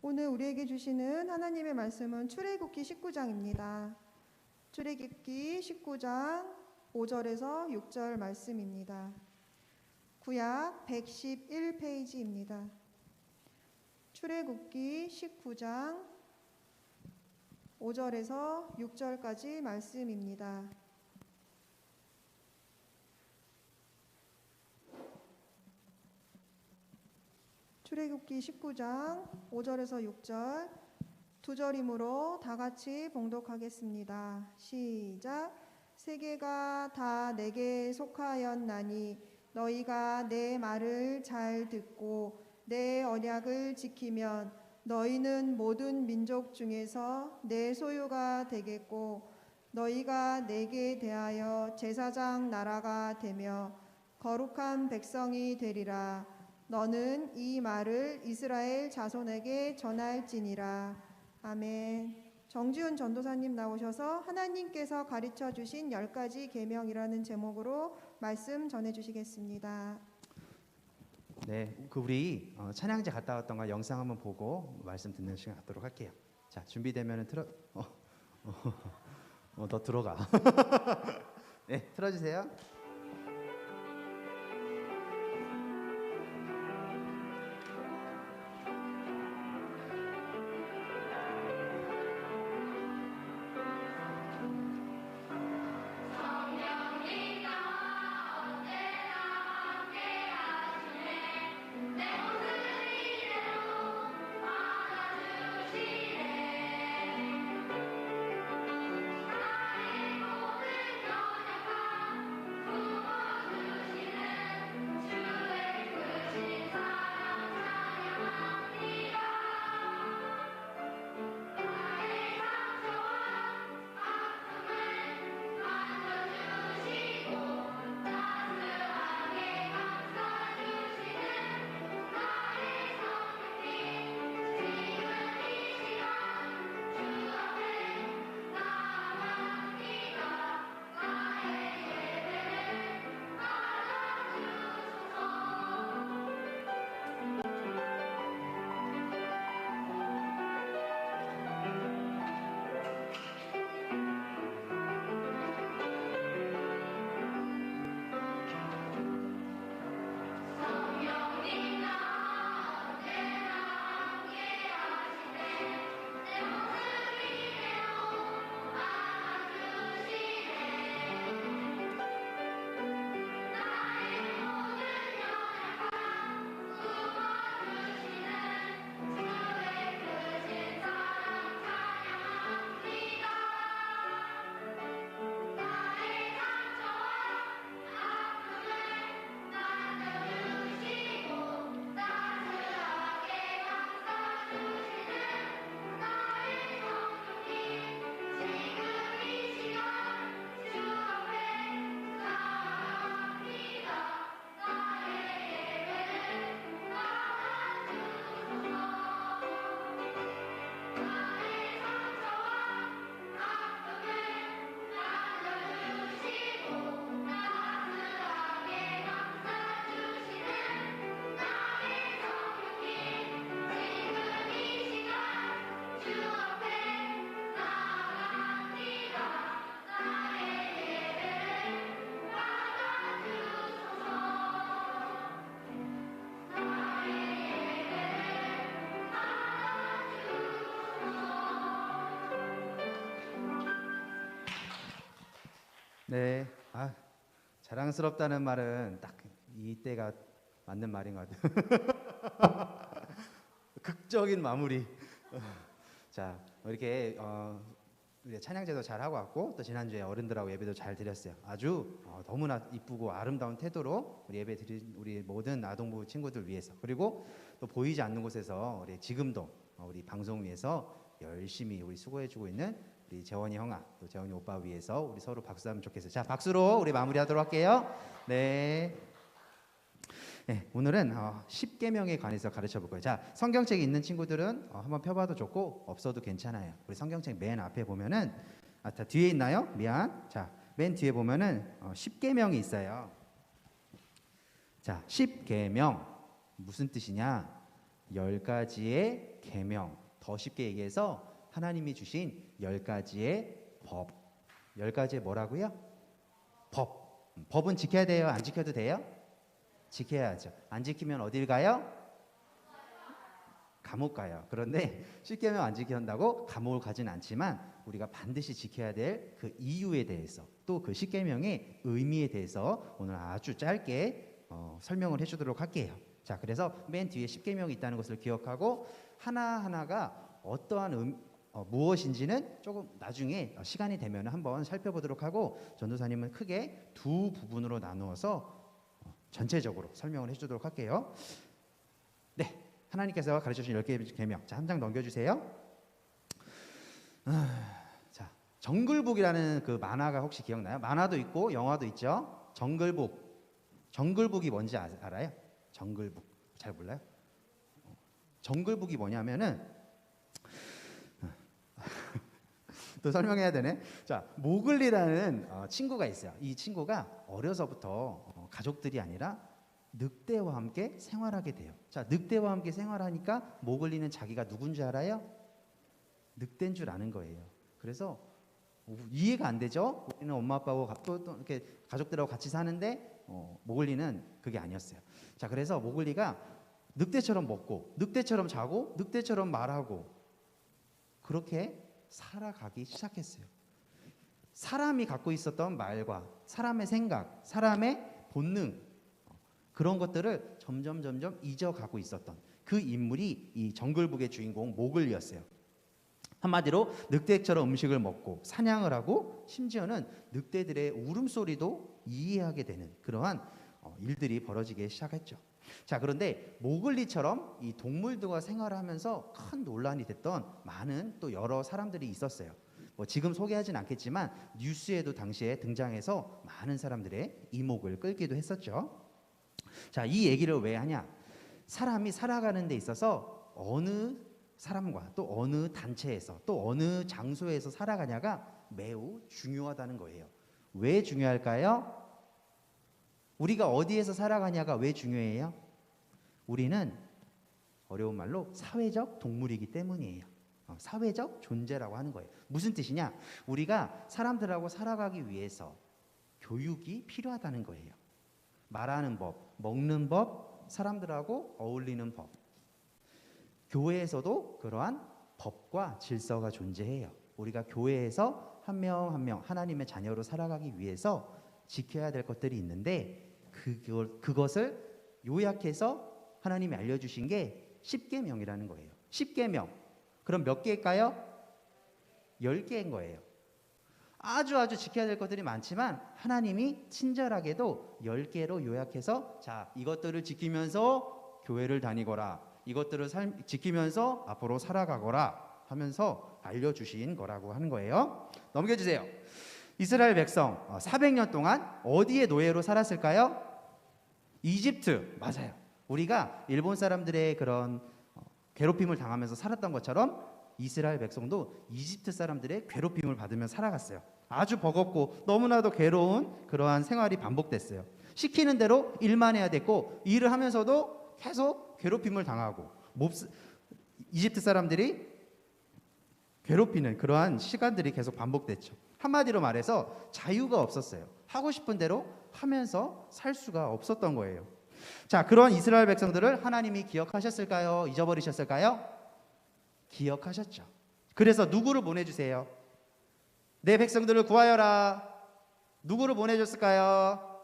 오늘 우리에게 주시는 하나님의 말씀은 출애굽기 19장입니다. 출애굽기 19장 5절에서 6절 말씀입니다. 구약 111페이지입니다. 출애굽기 19장 5절에서 6절까지 말씀입니다. 출애굽기 19장 5절에서 6절 두 절이므로 다 같이 봉독하겠습니다. 시작. 세계가 다 내게 속하였나니 너희가 내 말을 잘 듣고 내 언약을 지키면 너희는 모든 민족 중에서 내 소유가 되겠고 너희가 내게 대하여 제사장 나라가 되며 거룩한 백성이 되리라. 너는 이 말을 이스라엘 자손에게 전할지니라. 아멘. 정지훈 전도사님 나오셔서 하나님께서 가르쳐 주신 10가지 계명이라는 제목으로 말씀 전해 주시겠습니다. 네, 우리 찬양제 갔다 왔던 거 영상 한번 보고 말씀 듣는 시간 갖도록 할게요. 자, 준비되면은 더 들어가. 네, 틀어주세요. 네, 자랑스럽다는 말은 딱 이때가 맞는 말인 것 같아요. 극적인 마무리. 자, 이렇게 우리 찬양제도 잘 하고 왔고 또 지난주에 어른들하고 예배도 잘 드렸어요. 아주 너무나 이쁘고 아름다운 태도로 우리 예배 드린 우리 모든 아동부 친구들 위해서, 그리고 또 보이지 않는 곳에서 우리 지금도 우리 방송 위해서 열심히 우리 수고해주고 있는 우리 재원이 형아, 또 재원이 오빠 위해서 우리 서로 박수하면 좋겠어요. 자, 박수로 우리 마무리하도록 할게요. 네. 네, 오늘은 10계명에 관해서 가르쳐 볼 거예요. 자, 성경책이 있는 친구들은 한번 펴봐도 좋고 없어도 괜찮아요. 우리 성경책 맨 앞에 보면은 다 뒤에 있나요? 미안. 자, 맨 뒤에 보면은 10계명이 있어요. 자, 10계명 무슨 뜻이냐? 10가지의 계명, 더 쉽게 얘기해서 하나님이 주신 10가지의 법. 10가지의 뭐라고요? 법. 법은 지켜야 돼요? 안 지켜도 돼요? 지켜야죠. 안 지키면 어딜 가요? 감옥 가요. 그런데 십계명 안 지킨다고 감옥을 가진 않지만 우리가 반드시 지켜야 될 그 이유에 대해서 또 그 십계명의 의미에 대해서 오늘 아주 짧게 설명을 해주도록 할게요. 자, 그래서 맨 뒤에 십계명이 있다는 것을 기억하고 하나하나가 어떠한 무엇인지는 조금 나중에 시간이 되면 한번 살펴보도록 하고, 전도사님은 크게 두 부분으로 나누어서 전체적으로 설명을 해주도록 할게요. 네, 하나님께서 가르쳐주신 10개의 계명. 자, 한 장 넘겨주세요. 자, 정글북이라는 그 만화가 혹시 기억나요? 만화도 있고 영화도 있죠. 정글북. 정글북이 뭔지 알아요? 정글북. 잘 몰라요? 정글북이 뭐냐면은 또 설명해야 되네. 자, 모글리라는 친구가 있어요. 이 친구가 어려서부터 가족들이 아니라 늑대와 함께 생활하게 돼요. 자, 늑대와 함께 생활하니까 모글리는 자기가 누군지 알아요? 늑대인 줄 아는 거예요. 그래서 이해가 안 되죠? 우리는 엄마 아빠하고 또 이렇게 가족들하고 같이 사는데 모글리는 그게 아니었어요. 자, 그래서 모글리가 늑대처럼 먹고 늑대처럼 자고 늑대처럼 말하고 그렇게 살아가기 시작했어요. 사람이 갖고 있었던 말과 사람의 생각, 사람의 본능, 그런 것들을 점점 잊어가고 있었던 그 인물이 이 정글북의 주인공 모글리였어요. 한마디로 늑대처럼 음식을 먹고 사냥을 하고 심지어는 늑대들의 울음소리도 이해하게 되는 그러한 일들이 벌어지기 시작했죠. 자, 그런데 모글리처럼 이 동물들과 생활하면서 큰 논란이 됐던 많은 또 여러 사람들이 있었어요. 뭐 지금 소개하진 않겠지만 뉴스에도 당시에 등장해서 많은 사람들의 이목을 끌기도 했었죠. 자, 이 얘기를 왜 하냐? 사람이 살아가는 데 있어서 어느 사람과 또 어느 단체에서 또 어느 장소에서 살아가냐가 매우 중요하다는 거예요. 왜 중요할까요? 우리가 어디에서 살아가냐가 왜 중요해요? 우리는 어려운 말로 사회적 동물이기 때문이에요. 사회적 존재라고 하는 거예요. 무슨 뜻이냐? 우리가 사람들하고 살아가기 위해서 교육이 필요하다는 거예요. 말하는 법, 먹는 법, 사람들하고 어울리는 법. 교회에서도 그러한 법과 질서가 존재해요. 우리가 교회에서 한 명 한 명 하나님의 자녀로 살아가기 위해서 지켜야 될 것들이 있는데 그것을 요약해서 하나님이 알려주신 게 십계명이라는 거예요. 십계명. 그럼 몇 개일까요? 10개인 거예요. 아주 지켜야 될 것들이 많지만 하나님이 친절하게도 10개로 요약해서 자, 이것들을 지키면서 교회를 다니거라. 이것들을 지키면서 앞으로 살아가거라 하면서 알려주신 거라고 하는 거예요. 넘겨주세요. 이스라엘 백성 400년 동안 어디에 노예로 살았을까요? 이집트. 맞아요. 우리가 일본 사람들의 그런 괴롭힘을 당하면서 살았던 것처럼 이스라엘 백성도 이집트 사람들의 괴롭힘을 받으며 살아갔어요. 아주 버겁고 너무나도 괴로운 그러한 생활이 반복됐어요. 시키는 대로 일만 해야 됐고 일을 하면서도 계속 괴롭힘을 당하고 이집트 사람들이 괴롭히는 그러한 시간들이 계속 반복됐죠. 한마디로 말해서 자유가 없었어요. 하고 싶은 대로 하면서 살 수가 없었던 거예요. 자, 그런 이스라엘 백성들을 하나님이 기억하셨을까요? 잊어버리셨을까요? 기억하셨죠. 그래서 누구를 보내주세요? 내 백성들을 구하여라. 누구를 보내줬을까요?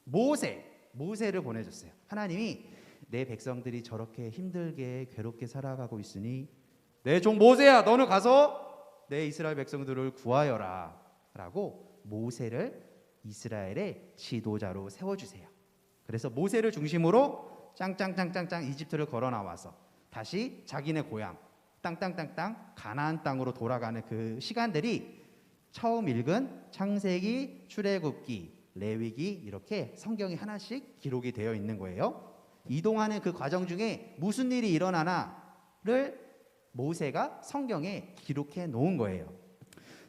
모세를 보내줬어요. 하나님이 내 백성들이 저렇게 힘들게 괴롭게 살아가고 있으니 내 종 모세야, 너는 가서 내 이스라엘 백성들을 구하여라 라고 모세를 이스라엘의 지도자로 세워주세요. 그래서 모세를 중심으로 짱짱짱짱짱 이집트를 걸어 나와서 다시 자기네 고향 땅땅땅땅 가나안 땅으로 돌아가는 그 시간들이 처음 읽은 창세기, 출애굽기, 레위기 이렇게 성경이 하나씩 기록이 되어 있는 거예요. 이동하는 그 과정 중에 무슨 일이 일어나나를 모세가 성경에 기록해 놓은 거예요.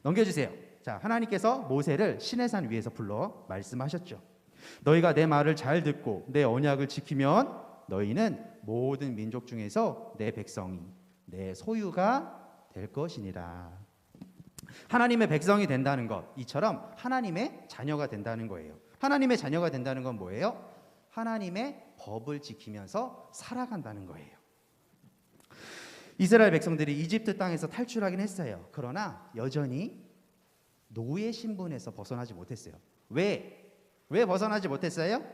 넘겨주세요. 자, 하나님께서 모세를 시내산 위에서 불러 말씀하셨죠. 너희가 내 말을 잘 듣고 내 언약을 지키면 너희는 모든 민족 중에서 내 백성이 내 소유가 될 것이니라. 하나님의 백성이 된다는 것, 이처럼 하나님의 자녀가 된다는 거예요. 하나님의 자녀가 된다는 건 뭐예요? 하나님의 법을 지키면서 살아간다는 거예요. 이스라엘 백성들이 이집트 땅에서 탈출하긴 했어요. 그러나 여전히 노예 신분에서 벗어나지 못했어요. 왜 벗어나지 못했어요?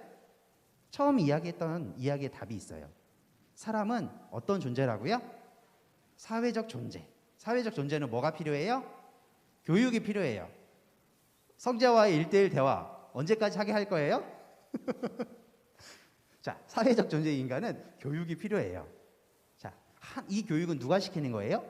처음 이야기했던 이야기의 답이 있어요. 사람은 어떤 존재라고요? 사회적 존재. 사회적 존재는 뭐가 필요해요? 교육이 필요해요. 성자와의 1대1 대화 언제까지 하게 할 거예요? 자, 사회적 존재의 인간은 교육이 필요해요. 자, 이 교육은 누가 시키는 거예요?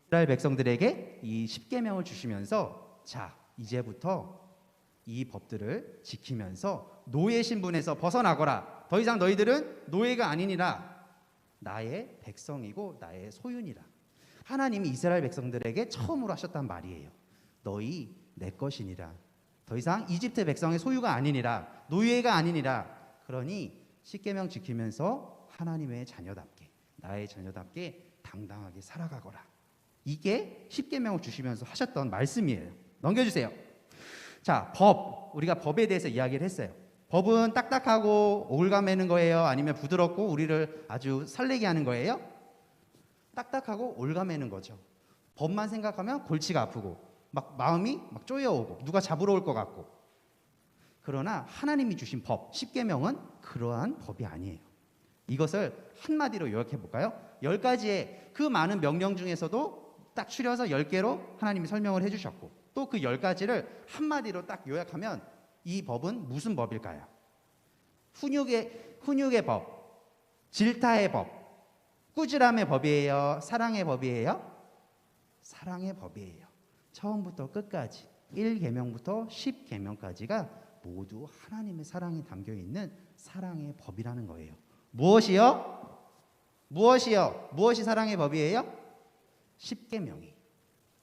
이스라엘 백성들에게 이 십계명을 주시면서 자, 이제부터 이 법들을 지키면서 노예 신분에서 벗어나거라. 더 이상 너희들은 노예가 아니니라. 나의 백성이고 나의 소유니라. 하나님이 이스라엘 백성들에게 처음으로 하셨단 말이에요. 너희 내 것이니라. 더 이상 이집트 백성의 소유가 아니니라. 노예가 아니니라. 그러니 십계명 지키면서 하나님의 자녀답게, 나의 자녀답게 당당하게 살아가거라. 이게 십계명을 주시면서 하셨던 말씀이에요. 넘겨주세요. 자, 우리가 법에 대해서 이야기를 했어요. 법은 딱딱하고 올가매는 거예요? 아니면 부드럽고 우리를 아주 설레게 하는 거예요? 딱딱하고 올가매는 거죠. 법만 생각하면 골치가 아프고 막 마음이 막 쪼여오고 누가 잡으러 올 것 같고. 그러나 하나님이 주신 법, 십계명은 그러한 법이 아니에요. 이것을 한마디로 요약해 볼까요? 10가지의 그 많은 명령 중에서도 딱 추려서 10개로 하나님이 설명을 해주셨고, 또 그 10가지를 한마디로 딱 요약하면 이 법은 무슨 법일까요? 훈육의 법, 질타의 법, 꾸지람의 법이에요? 사랑의 법이에요? 사랑의 법이에요. 처음부터 끝까지 1계명부터 10계명까지가 모두 하나님의 사랑이 담겨있는 사랑의 법이라는 거예요. 무엇이요? 무엇이 사랑의 법이에요? 십계명이.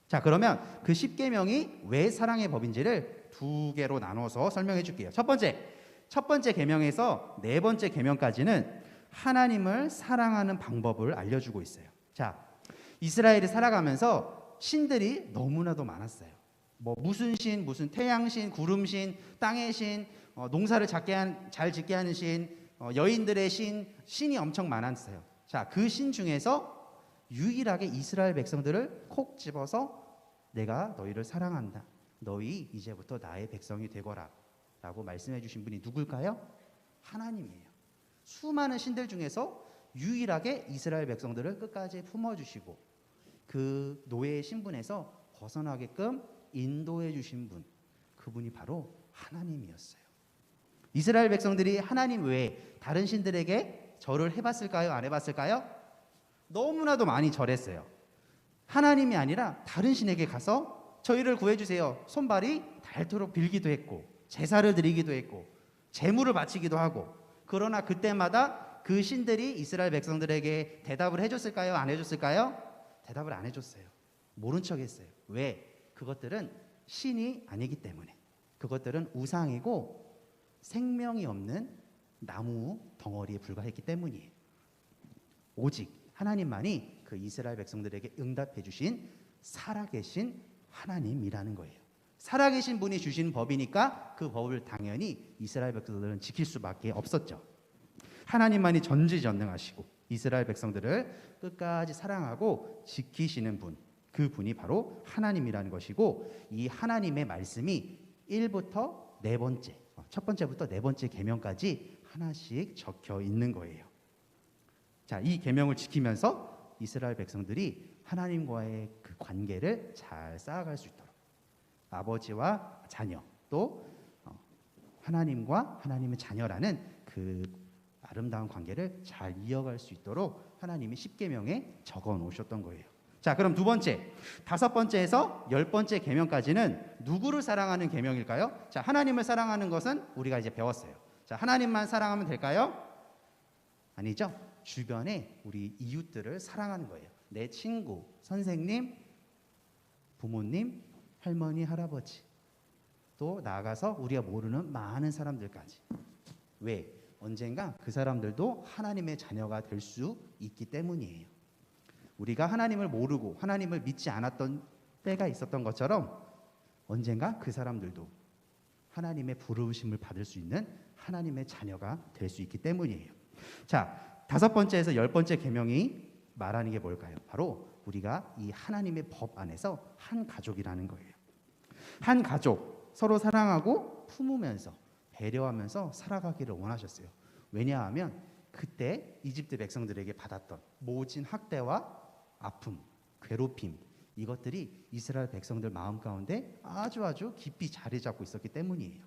자, 그러면 그 십계명이 왜 사랑의 법인지를 2개로 나눠서 설명해 줄게요. 첫 번째 계명에서 4번째 계명까지는 하나님을 사랑하는 방법을 알려주고 있어요. 자, 이스라엘이 살아가면서 신들이 너무나도 많았어요. 뭐 무슨 신, 무슨 태양신, 구름신, 땅의 신, 농사를 잘 짓게 하는 신, 여인들의 신이 엄청 많았어요. 자, 그 신 중에서 유일하게 이스라엘 백성들을 콕 집어서 내가 너희를 사랑한다. 너희 이제부터 나의 백성이 되거라. 라고 말씀해 주신 분이 누굴까요? 하나님이에요. 수많은 신들 중에서 유일하게 이스라엘 백성들을 끝까지 품어주시고 그 노예의 신분에서 벗어나게끔 인도해 주신 분, 그분이 바로 하나님이었어요. 이스라엘 백성들이 하나님 외에 다른 신들에게 절을 해봤을까요? 안 해봤을까요? 너무나도 많이 절했어요. 하나님이 아니라 다른 신에게 가서 저희를 구해주세요. 손발이 닳도록 빌기도 했고 제사를 드리기도 했고 제물을 바치기도 하고, 그러나 그때마다 그 신들이 이스라엘 백성들에게 대답을 해줬을까요? 안 해줬을까요? 대답을 안 해줬어요. 모른 척 했어요. 왜? 그것들은 신이 아니기 때문에. 그것들은 우상이고 생명이 없는 나무 덩어리에 불과했기 때문이에요. 오직 하나님만이 그 이스라엘 백성들에게 응답해 주신 살아계신 하나님이라는 거예요. 살아계신 분이 주신 법이니까 그 법을 당연히 이스라엘 백성들은 지킬 수밖에 없었죠. 하나님만이 전지전능하시고 이스라엘 백성들을 끝까지 사랑하고 지키시는 분, 그 분이 바로 하나님이라는 것이고, 이 하나님의 말씀이 1부터 4번째, 첫 번째부터 4번째 계명까지 하나씩 적혀 있는 거예요. 자, 이 계명을 지키면서 이스라엘 백성들이 하나님과의 그 관계를 잘 쌓아갈 수 있도록, 아버지와 자녀, 또 하나님과 하나님의 자녀라는 그 아름다운 관계를 잘 이어갈 수 있도록 하나님이 십계명에 적어 놓으셨던 거예요. 자, 그럼 2번째, 5번째에서 10번째 계명까지는 누구를 사랑하는 계명일까요? 자, 하나님을 사랑하는 것은 우리가 이제 배웠어요. 자, 하나님만 사랑하면 될까요? 아니죠. 주변에 우리 이웃들을 사랑하는 거예요. 내 친구, 선생님, 부모님, 할머니, 할아버지, 또 나아가서 우리가 모르는 많은 사람들까지. 왜? 언젠가 그 사람들도 하나님의 자녀가 될 수 있기 때문이에요. 우리가 하나님을 모르고 하나님을 믿지 않았던 때가 있었던 것처럼 언젠가 그 사람들도 하나님의 부르심을 받을 수 있는 하나님의 자녀가 될 수 있기 때문이에요. 자, 5번째에서 10번째 계명이 말하는 게 뭘까요? 바로 우리가 이 하나님의 법 안에서 한 가족이라는 거예요. 한 가족, 서로 사랑하고 품으면서 배려하면서 살아가기를 원하셨어요. 왜냐하면 그때 이집트 백성들에게 받았던 모진 학대와 아픔, 괴롭힘, 이것들이 이스라엘 백성들 마음 가운데 아주 깊이 자리 잡고 있었기 때문이에요.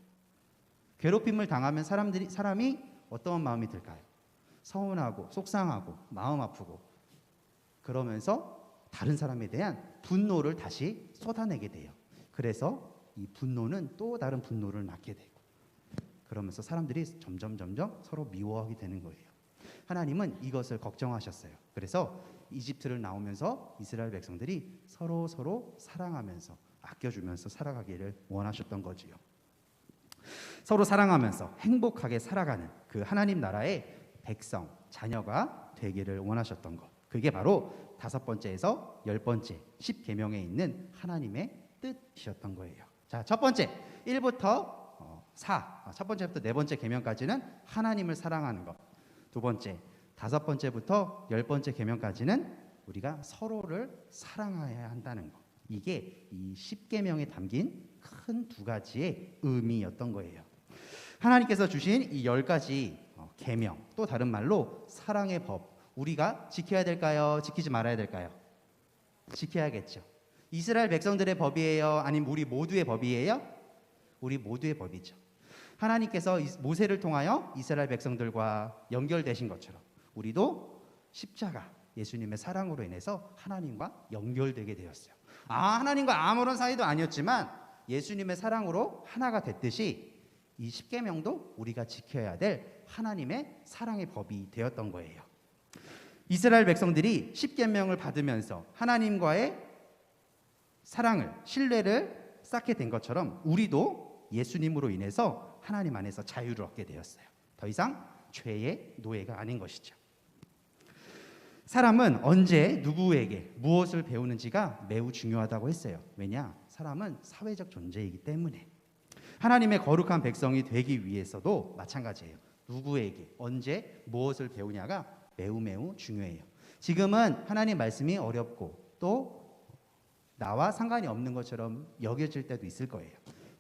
괴롭힘을 당하면 사람이 어떤 마음이 들까요? 서운하고 속상하고 마음 아프고 그러면서 다른 사람에 대한 분노를 다시 쏟아내게 돼요. 그래서 이 분노는 또 다른 분노를 낳게 되고 그러면서 사람들이 점점 서로 미워하게 되는 거예요. 하나님은 이것을 걱정하셨어요. 그래서 이집트를 나오면서 이스라엘 백성들이 서로 사랑하면서 아껴주면서 살아가기를 원하셨던 거지요. 서로 사랑하면서 행복하게 살아가는 그 하나님 나라의 백성, 자녀가 되기를 원하셨던 것. 그게 바로 5번째에서 10번째 10계명에 있는 하나님의 뜻이셨던 거예요. 자, 첫 번째 1부터 4, 첫 번째부터 네 번째 계명까지는 하나님을 사랑하는 것. 두 번째, 5번째부터 10번째 계명까지는 우리가 서로를 사랑해야 한다는 것. 이게 이 10계명에 담긴 큰 2가지의 의미였던 거예요. 하나님께서 주신 이 10가지 계명, 또 다른 말로 사랑의 법, 우리가 지켜야 될까요? 지키지 말아야 될까요? 지켜야겠죠. 이스라엘 백성들의 법이에요? 아니면 우리 모두의 법이에요? 우리 모두의 법이죠. 하나님께서 모세를 통하여 이스라엘 백성들과 연결되신 것처럼 우리도 십자가 예수님의 사랑으로 인해서 하나님과 연결되게 되었어요. 하나님과 아무런 사이도 아니었지만 예수님의 사랑으로 하나가 됐듯이 이 10계명도 우리가 지켜야 될 하나님의 사랑의 법이 되었던 거예요. 이스라엘 백성들이 10계명을 받으면서 하나님과의 사랑을, 신뢰를 쌓게 된 것처럼 우리도 예수님으로 인해서 하나님 안에서 자유를 얻게 되었어요. 더 이상 죄의 노예가 아닌 것이죠. 사람은 언제 누구에게 무엇을 배우는지가 매우 중요하다고 했어요. 왜냐? 사람은 사회적 존재이기 때문에. 하나님의 거룩한 백성이 되기 위해서도 마찬가지예요. 누구에게 언제 무엇을 배우냐가 매우 중요해요. 지금은 하나님 말씀이 어렵고 또 나와 상관이 없는 것처럼 여겨질 때도 있을 거예요.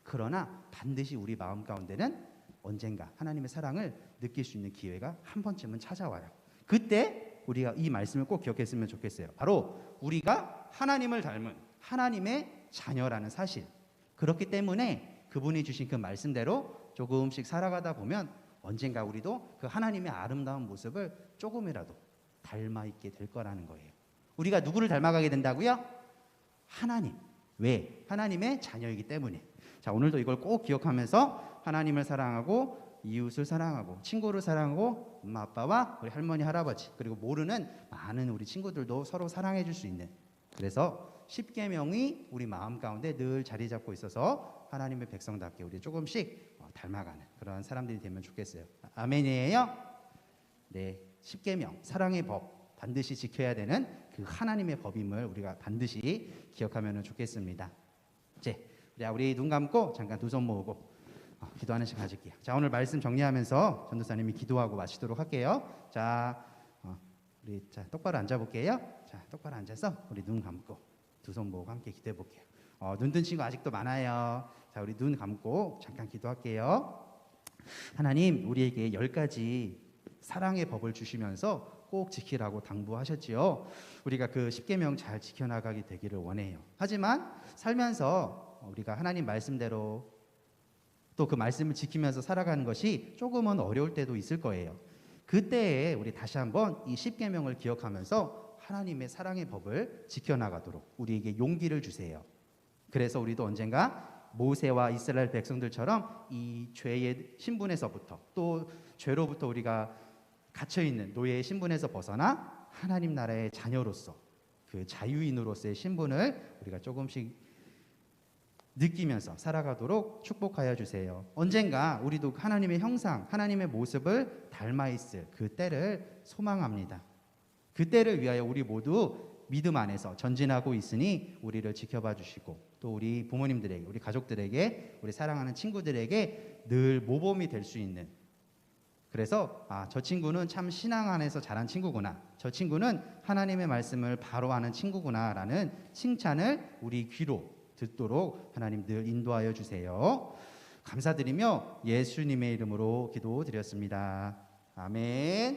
그러나 반드시 우리 마음 가운데는 언젠가 하나님의 사랑을 느낄 수 있는 기회가 한 번쯤은 찾아와요. 그때 우리가 이 말씀을 꼭 기억했으면 좋겠어요. 바로 우리가 하나님을 닮은 하나님의 자녀라는 사실. 그렇기 때문에 그분이 주신 그 말씀대로 조금씩 살아가다 보면 언젠가 우리도 그 하나님의 아름다운 모습을 조금이라도 닮아 있게 될 거라는 거예요. 우리가 누구를 닮아가게 된다고요? 하나님. 왜? 하나님의 자녀이기 때문에. 자, 오늘도 이걸 꼭 기억하면서 하나님을 사랑하고 이웃을 사랑하고 친구를 사랑하고 엄마 아빠와 우리 할머니 할아버지 그리고 모르는 많은 우리 친구들도 서로 사랑해 줄 수 있는, 그래서 10계명이 우리 마음 가운데 늘 자리 잡고 있어서 하나님의 백성답게 우리 조금씩 닮아가는 그런 사람들이 되면 좋겠어요. 아멘이에요? 네, 10계명 사랑의 법 반드시 지켜야 되는 그 하나님의 법임을 우리가 반드시 기억하면 좋겠습니다. 이제 우리 눈 감고 잠깐 두 손 모으고 기도하는 시간 가질게요. 자, 오늘 말씀 정리하면서 전도사님이 기도하고 마치도록 할게요. 자, 우리 똑바로 앉아볼게요. 자, 똑바로 앉아서 우리 눈 감고 두 손 모으고 함께 기도해 볼게요. 눈 뜬 친구 아직도 많아요. 자, 우리 눈 감고 잠깐 기도할게요. 하나님, 우리에게 10가지 사랑의 법을 주시면서 꼭 지키라고 당부하셨지요. 우리가 그 10계명 잘 지켜나가게 되기를 원해요. 하지만 살면서 우리가 하나님 말씀대로 또 그 말씀을 지키면서 살아가는 것이 조금은 어려울 때도 있을 거예요. 그때에 우리 다시 한번 이 10계명을 기억하면서 하나님의 사랑의 법을 지켜나가도록 우리에게 용기를 주세요. 그래서 우리도 언젠가 모세와 이스라엘 백성들처럼 이 죄의 신분에서부터 또 죄로부터 우리가 갇혀있는 노예의 신분에서 벗어나 하나님 나라의 자녀로서 그 자유인으로서의 신분을 우리가 조금씩 느끼면서 살아가도록 축복하여 주세요. 언젠가 우리도 하나님의 형상, 하나님의 모습을 닮아 있을 그 때를 소망합니다. 그 때를 위하여 우리 모두 믿음 안에서 전진하고 있으니 우리를 지켜봐 주시고 또 우리 부모님들에게, 우리 가족들에게, 우리 사랑하는 친구들에게 늘 모범이 될 수 있는, 그래서 저 친구는 참 신앙 안에서 자란 친구구나, 저 친구는 하나님의 말씀을 바로 아는 친구구나 라는 칭찬을 우리 귀로 듣도록 하나님 늘 인도하여 주세요. 감사드리며 예수님의 이름으로 기도드렸습니다. 아멘.